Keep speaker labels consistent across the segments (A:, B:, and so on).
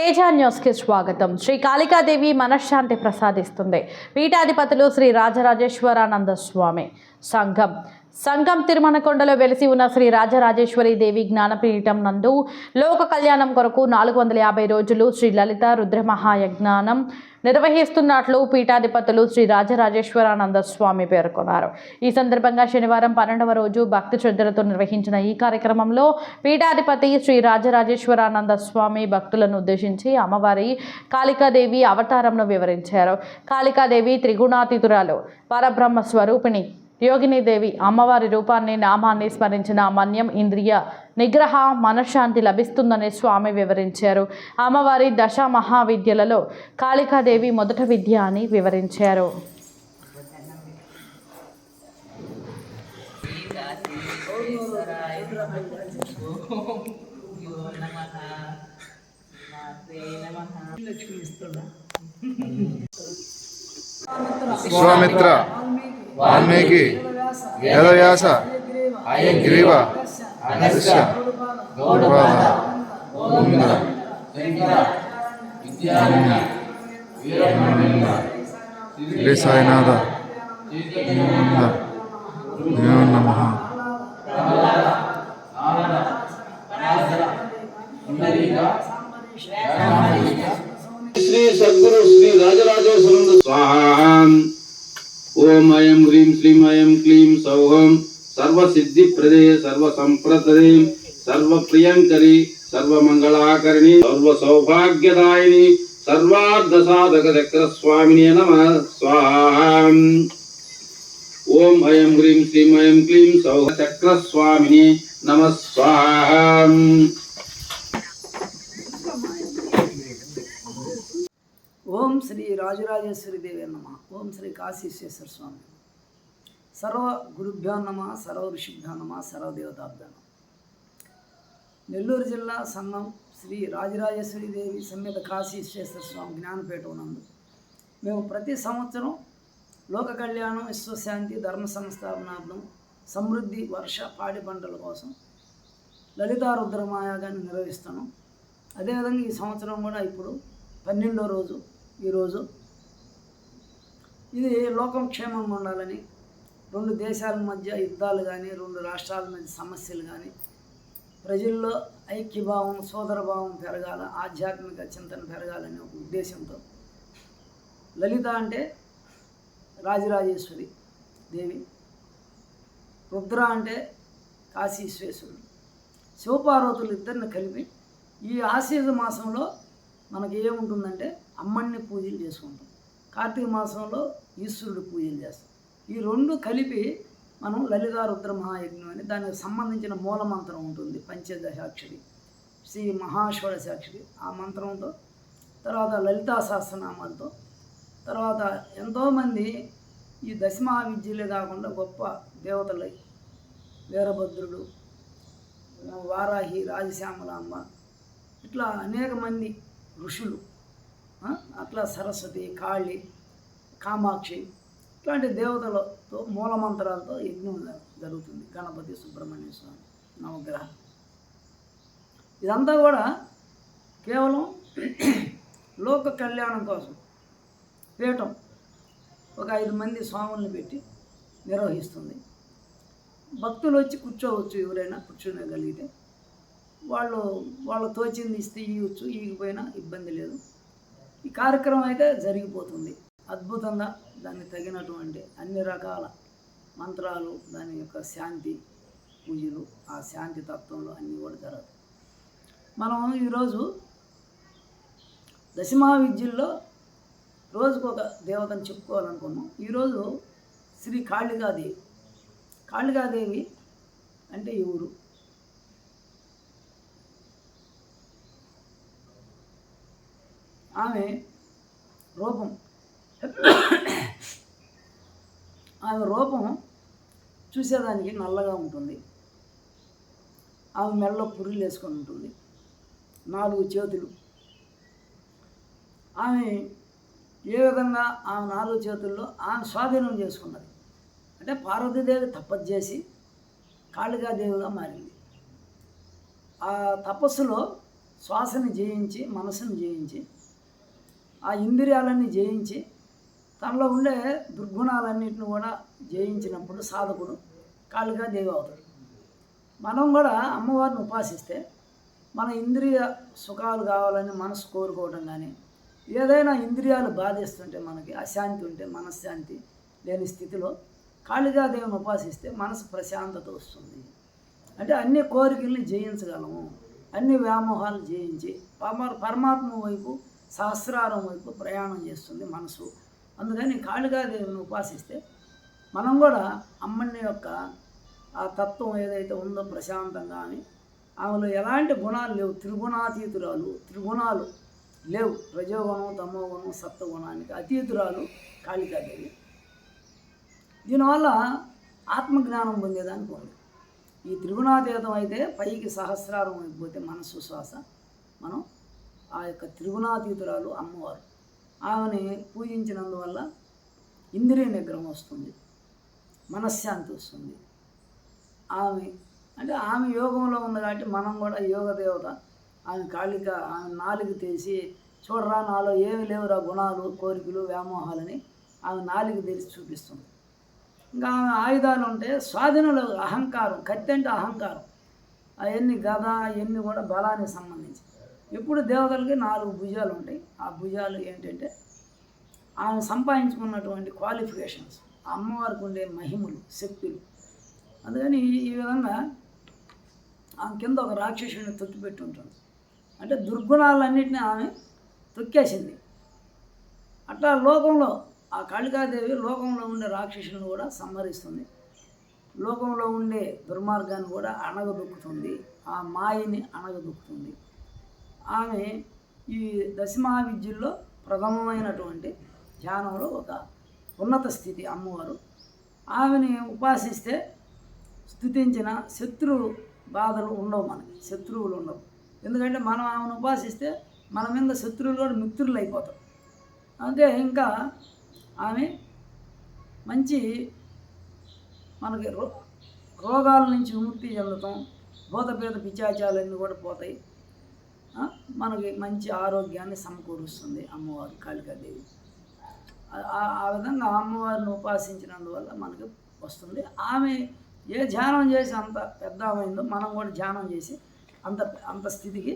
A: తేజ న్యూస్కి స్వాగతం. శ్రీ కాళికాదేవి మనశ్శాంతి ప్రసాదిస్తుంది. పీఠాధిపతులు శ్రీ రాజరాజేశ్వరానంద స్వామి సంఘం తిరుమనకొండలో వెలిసి ఉన్న శ్రీ రాజరాజేశ్వరి దేవి జ్ఞానపీఠం నందు లోక కళ్యాణం కొరకు 450 రోజులు శ్రీ లలిత రుద్రమహాయజ్ఞానం నిర్వహిస్తున్నట్లు పీఠాధిపతులు శ్రీ రాజరాజేశ్వరానంద స్వామి పేర్కొన్నారు. ఈ సందర్భంగా శనివారం 12వ రోజు భక్తి శ్రద్ధలతో నిర్వహించిన ఈ కార్యక్రమంలో పీఠాధిపతి శ్రీ రాజరాజేశ్వరానంద స్వామి భక్తులను ఉద్దేశించి అమ్మవారి కాళికాదేవి అవతారంను వివరించారు. కాళికాదేవి త్రిగుణాతీతురాలు, పరబ్రహ్మ స్వరూపిణి, యోగినీదేవి. అమ్మవారి రూపాన్ని, నామాన్ని స్మరించిన మన్యం ఇంద్రియ నిగ్రహ మనశ్శాంతి లభిస్తుందని స్వామి వివరించారు. అమ్మవారి దశ మహావిద్యలలో కాళికాదేవి మొదట విద్య అని వివరించారు.
B: విశ్వామిత్ర, వాల్మీకి, వేదవ్యాస, గ్రీవ, అగస్త్య, గౌడపాద, ఇంద్ర, శ్రీ సాయినాథ నమః.
C: శ్రీ సద్గురు శ్రీ రాజరాజేశ్వర స్వాహం. ఓం ఐం హ్రీం శ్రీం ఐం క్లీం సౌహం సర్వసిద్ధి ప్రదే సర్వసంప్రదే సర్వప్రియంకరి సర్వమంగళాకరిణి సర్వసౌభాగ్యదాయిని సర్వార్థసాధక చక్రస్వామినే నమః. స్వాహం. ఓం ఐం హ్రీం శ్రీం ఐం క్లీం సౌహ చక్రస్వామినే నమః. స్వాహం.
D: ఓం శ్రీ రాజరాజేశ్వరి దేవి నమ. ఓం శ్రీ కాశీశ్వేశ్వర స్వామి. సర్వ గురుభ్యో నమ, సర్వ ఋషిభ్యో నమ, సర్వదేవతాభ్యో నమ. నెల్లూరు జిల్లా సంఘం శ్రీ రాజరాజేశ్వరి దేవి సమేత కాశీశ్వేశ్వర స్వామి జ్ఞానపీఠం నందు మేము ప్రతి సంవత్సరం లోక కళ్యాణం, విశ్వశాంతి, ధర్మ సంస్థాపనార్థం, సమృద్ధి, వర్ష, పాడి పంటల కోసం లలితా రుద్రమాయాగాన్ని నిర్వహిస్తున్నాం. అదేవిధంగా ఈ సంవత్సరం కూడా ఇప్పుడు 12వ రోజు ఈరోజు. ఇది లోకం క్షేమంగా ఉండాలని, 2 దేశాల మధ్య యుద్ధాలు కానీ, 2 రాష్ట్రాల మధ్య సమస్యలు కానీ, ప్రజల్లో ఐక్యభావం, సోదరభావం పెరగాల, ఆధ్యాత్మిక చింతన పెరగాలనే ఒక ఉద్దేశంతో లలిత అంటే రాజరాజేశ్వరి దేవి, రుద్ర అంటే కాశీశ్వేశ్వరుడు, శివపార్వతులు ఇద్దరిని కలిపి ఈ ఆశ్వీజ మాసంలో మనకి ఏముంటుందంటే అమ్మని పూజలు చేసుకుంటాం. కార్తీక మాసంలో ఈశ్వరుడు పూజలు చేస్తాం. ఈ 2 కలిపి మనం లలితా రుద్ర మహాయజ్ఞం అని దానికి సంబంధించిన మూల మంత్రం ఉంటుంది. పంచదశాక్షరి, శ్రీ మహాషోడశాక్షరి ఆ మంత్రంతో, తర్వాత లలితా సహస్రనామాలతో, తర్వాత ఎంతోమంది ఈ దశమహావిద్యలే కాకుండా గొప్ప దేవతలు, వీరభద్రుడు, వారాహి, రాజశ్యామలాంబ, ఇట్లా అనేక మంది ఋషులు, అట్లా సరస్వతి, కాళి, కామాక్షి ఇట్లాంటి దేవతలతో మూలమంత్రాలతో యజ్ఞం జరుగుతుంది. గణపతి, సుబ్రహ్మణ్య స్వామి, నవగ్రహం. ఇదంతా కూడా కేవలం లోక కళ్యాణం కోసం పీఠం ఒక 5 మంది స్వాముల్ని పెట్టి నిర్వహిస్తుంది. భక్తులు వచ్చి కూర్చోవచ్చు, ఎవరైనా కూర్చోగలిగితే వాళ్ళు తోచింది ఇస్తే ఇవ్వచ్చు, ఇవ్వకపోయినా ఇబ్బంది లేదు. ఈ కార్యక్రమం అయితే జరిగిపోతుంది అద్భుతంగా. దానికి తగినటువంటి అన్ని రకాల మంత్రాలు, దాని యొక్క శాంతి పూజలు, ఆ శాంతి తత్వంలో అన్నీ కూడా జరుగుతాయి. మనం ఈరోజు దశమహావిద్యల్లో రోజుకు ఒక దేవతను చెప్పుకోవాలనుకున్నాం. ఈరోజు శ్రీ కాళికాదేవి. కాళికాదేవి అంటే ఎవరు? ఆమె రూపం చూసేదానికి నల్లగా ఉంటుంది. ఆమె మెడలో పుర్రెలు వేసుకొని ఉంటుంది, 4 చేతులు. ఆమె ఏ విధంగా ఆమె 4 చేతుల్లో ఆమె స్వాధీనం చేసుకున్నది అంటే పార్వతీదేవి తపస్సు చేసి కాళికాదేవిగా మారింది. ఆ తపస్సులో శ్వాసని జయించి మనసుని జయించి ఆ ఇంద్రియాలన్నీ జయించి తనలో ఉండే దుర్గుణాలన్నింటిని కూడా జయించినప్పుడు సాధకుడు కాళికాదేవి అవుతాడు. మనం కూడా అమ్మవారిని ఉపాసిస్తే మన ఇంద్రియ సుఖాలు కావాలని మనసు కోరుకోవడం కానీ, ఏదైనా ఇంద్రియాలు బాధిస్తుంటే మనకి అశాంతి ఉంటే మనశ్శాంతి లేని స్థితిలో కాళికాదేవిని ఉపాసిస్తే మనసు ప్రశాంతత వస్తుంది. అంటే అన్ని కోరికల్ని జయించగలము, అన్ని వ్యామోహాలు జయించి పరమాత్మ వైపు సహస్రారం వైపు ప్రయాణం చేస్తుంది మనసు. అందుకని కాళికాదేవిని ఉపాసిస్తే మనం కూడా అమ్మని యొక్క ఆ తత్వం ఏదైతే ఉందో ప్రశాంతంగా అని, ఆమెలో ఎలాంటి గుణాలు లేవు, త్రిగుణాతీతురాలు, త్రిగుణాలు లేవు, రజోగుణం తమోగుణం సత్వగుణానికి అతీతురాలు కాళికాదేవి. దీనివల్ల ఆత్మజ్ఞానం పొందేదానికి ఉంది. ఈ త్రిగుణాతీతం అయితే పైకి సహస్రారం అయిపోతే మనస్సు శ్వాస, మనం ఆ యొక్క త్రిగుణాతీతురాలు అమ్మవారు. ఆమెని పూజించినందువల్ల ఇంద్రియ నిగ్రహం వస్తుంది, మనశ్శాంతి వస్తుంది. ఆమె యోగంలో ఉంది కాబట్టి మనం కూడా యోగ దేవత. ఆమె కాళిక, ఆమె నాలుగు తెరిచి చూడరా నాలో ఏమి లేవురా గుణాలు కోరికలు వ్యామోహాలని ఆమె నాలుగు తెరిచి చూపిస్తుంది. ఇంకా ఆమె ఆయుధాలు ఉంటే స్వాధీనంలో అహంకారం, కత్తి అంటే అహంకారం, అవన్నీ గద అవన్నీ కూడా బలానికి సంబంధించి. ఇప్పుడు దేవతలకి 4 భుజాలు ఉంటాయి. ఆ భుజాలు ఏంటంటే ఆమె సంపాదించుకున్నటువంటి క్వాలిఫికేషన్స్, అమ్మవారికి ఉండే మహిమలు, శక్తులు. అందుకని ఈ విధంగా ఆమె కింద ఒక రాక్షసుడిని తొక్కిపెట్టి ఉంటుంది. అంటే దుర్గుణాలన్నింటినీ ఆమె తొక్కేసింది. అట్లా లోకంలో ఆ కాళికాదేవి లోకంలో ఉండే రాక్షసులను కూడా సంహరిస్తుంది, లోకంలో ఉండే దుర్మార్గాన్ని కూడా అణగదొక్కుతుంది, ఆ మాయని అణగదొక్కుతుంది. ఆమె ఈ దశమహావిద్యల్లో ప్రథమమైనటువంటి ధ్యానంలో ఒక ఉన్నత స్థితి అమ్మవారు. ఆమెని ఉపాసిస్తే స్తుతించిన శత్రు బాధలు ఉండవు, మనకి శత్రువులు ఉండవు. ఎందుకంటే మనం ఆమెను ఉపాసిస్తే మన మీద శత్రువులు కూడా మిత్రులు అయిపోతారు. అంటే ఇంకా ఆమె మంచి మనకి రోగాల నుంచి విముక్తి చెందటం, భూతపేత పిశాచాలన్నీ కూడా పోతాయి. మనకి మంచి ఆరోగ్యాన్ని సమకూరుస్తుంది అమ్మవారు కాళికాదేవి. ఆ విధంగా అమ్మవారిని ఉపాసించినందువల్ల మనకి వస్తుంది. ఆమె ఏ ధ్యానం చేసి అంత పెద్ద అయిందో మనం కూడా ధ్యానం చేసి అంత స్థితికి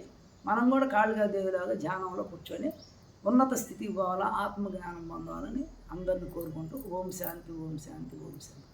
D: మనం కూడా కాళికాదేవిలాగా ధ్యానంలో కూర్చొని ఉన్నత స్థితికి పోవాలా, ఆత్మజ్ఞానం పొందాలని అందరిని కోరుకుంటూ ఓం శాంతి, ఓం శాంతి, ఓం శాంతి.